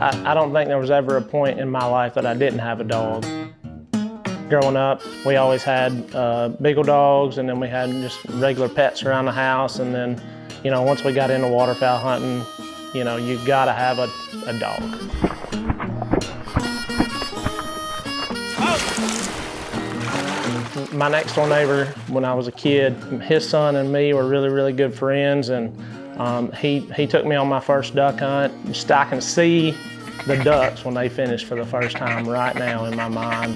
I don't think there was ever a point in my life that I didn't have a dog. Growing up, we always had beagle dogs, and then we had just regular pets around the house. And then, you know, once we got into waterfowl hunting, you know, you gotta have a dog. My next door neighbor, when I was a kid, his son and me were really, really good friends, and he took me on my first duck hunt. Just I can see the ducks when they finish for the first time right now in my mind.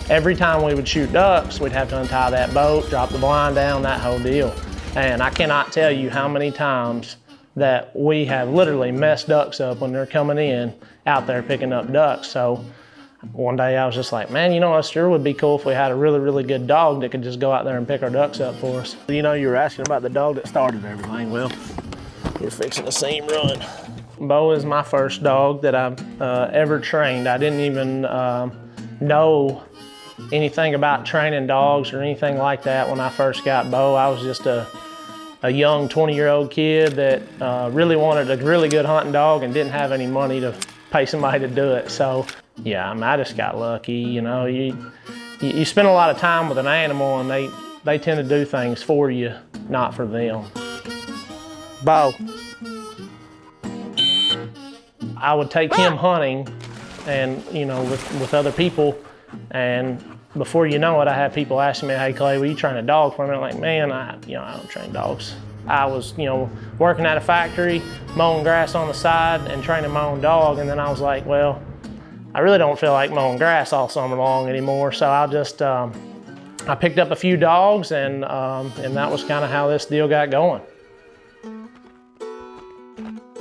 Every time we would shoot ducks, we'd have to untie that boat, drop the blind down, that whole deal. And I cannot tell you how many times that we have literally messed ducks up when they're coming in out there picking up ducks. So one day I was just like, man, you know, it sure would be cool if we had a really, really good dog that could just go out there and pick our ducks up for us. You know, you were asking about the dog that started everything. Well, you're fixing to see him run. Bo is my first dog that I've ever trained. I didn't even know anything about training dogs or anything like that when I first got Bo. I was just a young 20-year-old kid that really wanted a really good hunting dog and didn't have any money to pay somebody to do it. So yeah, I mean, I just got lucky. You know, you spend a lot of time with an animal, and they tend to do things for you, not for them. Bo. I would take him hunting, and you know, with other people, and before you know it, I had people asking me, "Hey Clay, will you train a dog for me?" I'm like, man, I don't train dogs. I was, you know, working at a factory, mowing grass on the side and training my own dog, and then I was like, well, I really don't feel like mowing grass all summer long anymore, so I'll just, I picked up a few dogs, and that was kind of how this deal got going.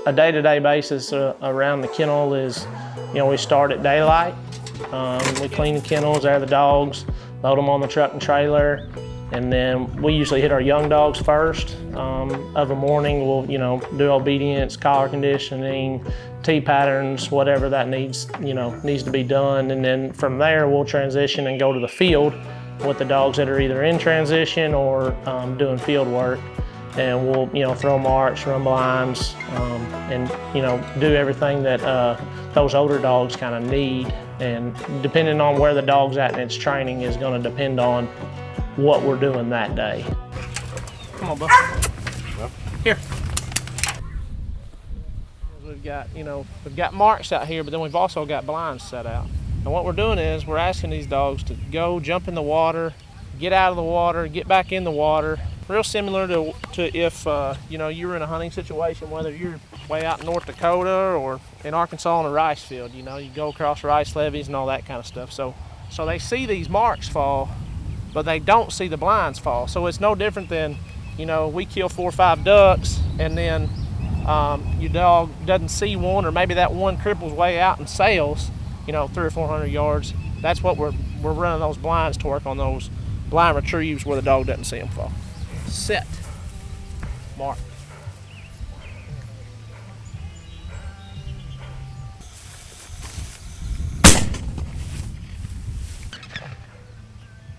A day-to-day basis around the kennel is, you know, we start at daylight. We clean the kennels, air the dogs, load them on the truck and trailer, and then we usually hit our young dogs first. Of a morning, we'll, you know, do obedience, collar conditioning, T-patterns, whatever that needs to be done. And then from there, we'll transition and go to the field with the dogs that are either in transition or doing field work. And we'll, you know, throw marks, run blinds, and, you know, do everything that those older dogs kind of need. And depending on where the dog's at in its training is going to depend on what we're doing that day. Come on, bud. Here. We've got marks out here, but then we've also got blinds set out. And what we're doing is we're asking these dogs to go jump in the water, get out of the water, get back in the water. Real similar to if you know, you were in a hunting situation, whether you're way out in North Dakota or in Arkansas on a rice field. You know, you go across rice levees and all that kind of stuff. So they see these marks fall, but they don't see the blinds fall. So it's no different than, you know, we kill 4 or 5 ducks, and then your dog doesn't see one, or maybe that one cripples way out and sails, you know, 300 or 400 yards. That's what we're running those blinds to work on those blind retrieves where the dog doesn't see them fall. Set. Mark.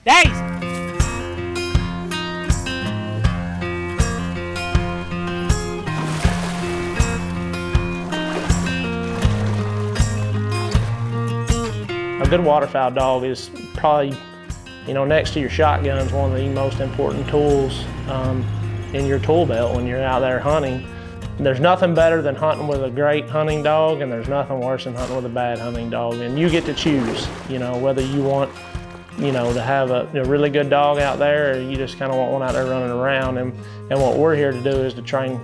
Days. A good waterfowl dog is probably, you know, next to your shotgun, is one of the most important tools in your tool belt when you're out there hunting. There's nothing better than hunting with a great hunting dog, and there's nothing worse than hunting with a bad hunting dog. And you get to choose, you know, whether you want, you know, to have a really good dog out there, or you just kind of want one out there running around. And what we're here to do is to train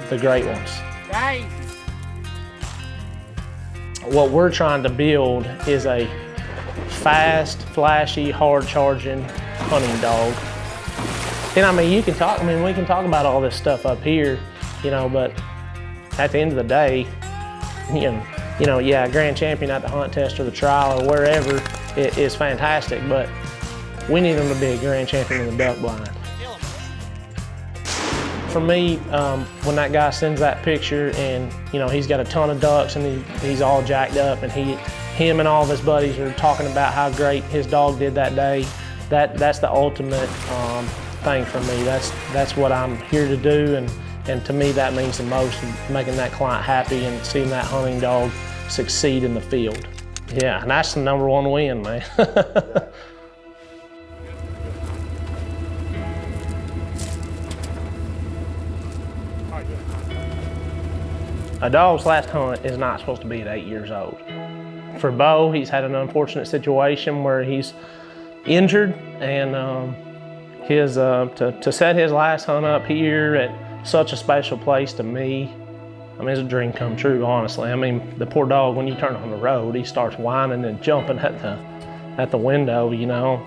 the great ones. Right. What we're trying to build is a fast, flashy, hard-charging hunting dog. And I mean, we can talk about all this stuff up here, you know, but at the end of the day, you know, yeah, grand champion at the hunt test or the trial or wherever is fantastic, but we need them to be a grand champion in the duck blind. For me, when that guy sends that picture and, you know, he's got a ton of ducks and he's all jacked up, and him and all of his buddies are talking about how great his dog did that day, that's the ultimate thing for me. That's what I'm here to do, and to me that means the most, making that client happy and seeing that hunting dog succeed in the field. Yeah, and that's the #1 win, man. A dog's last hunt is not supposed to be at 8 years old. For Bo, he's had an unfortunate situation where he's injured, and to set his last hunt up here at such a special place to me, I mean, it's a dream come true, honestly. I mean, the poor dog, when you turn on the road, he starts whining and jumping at the window, you know.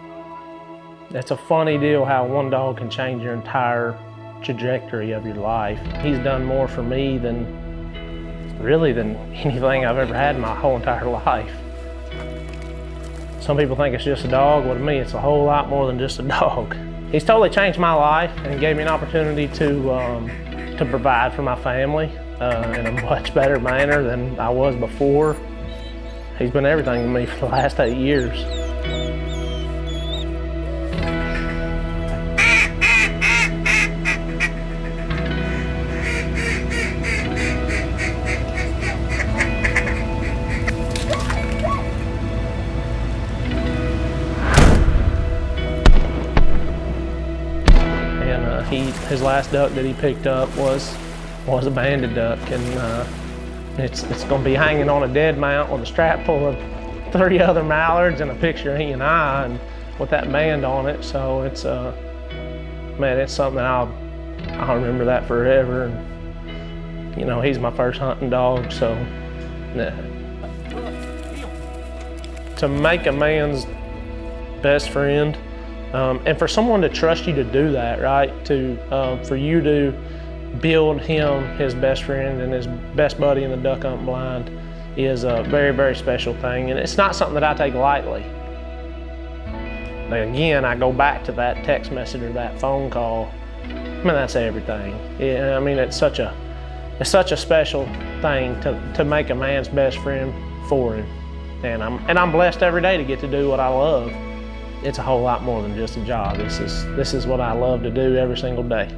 It's a funny deal how one dog can change your entire trajectory of your life. He's done more for me than anything I've ever had in my whole entire life. Some people think it's just a dog. Well, to me, it's a whole lot more than just a dog. He's totally changed my life and gave me an opportunity to provide for my family in a much better manner than I was before. He's been everything to me for the last 8 years. His last duck that he picked up was a banded duck, and it's going to be hanging on a dead mount with a strap full of 3 other mallards and a picture of he and I, and with that band on it. So it's man, it's something I'll remember that forever. And you know, he's my first hunting dog, so yeah. To make a man's best friend. And for someone to trust you to do that, right? For you to build him his best friend and his best buddy in the duck hunt blind is a very, very special thing. And it's not something that I take lightly. But again, I go back to that text message or that phone call. I mean, that's everything. Yeah, I mean, it's such a special thing to make a man's best friend for him. And I'm blessed every day to get to do what I love. It's a whole lot more than just a job. This is what I love to do every single day.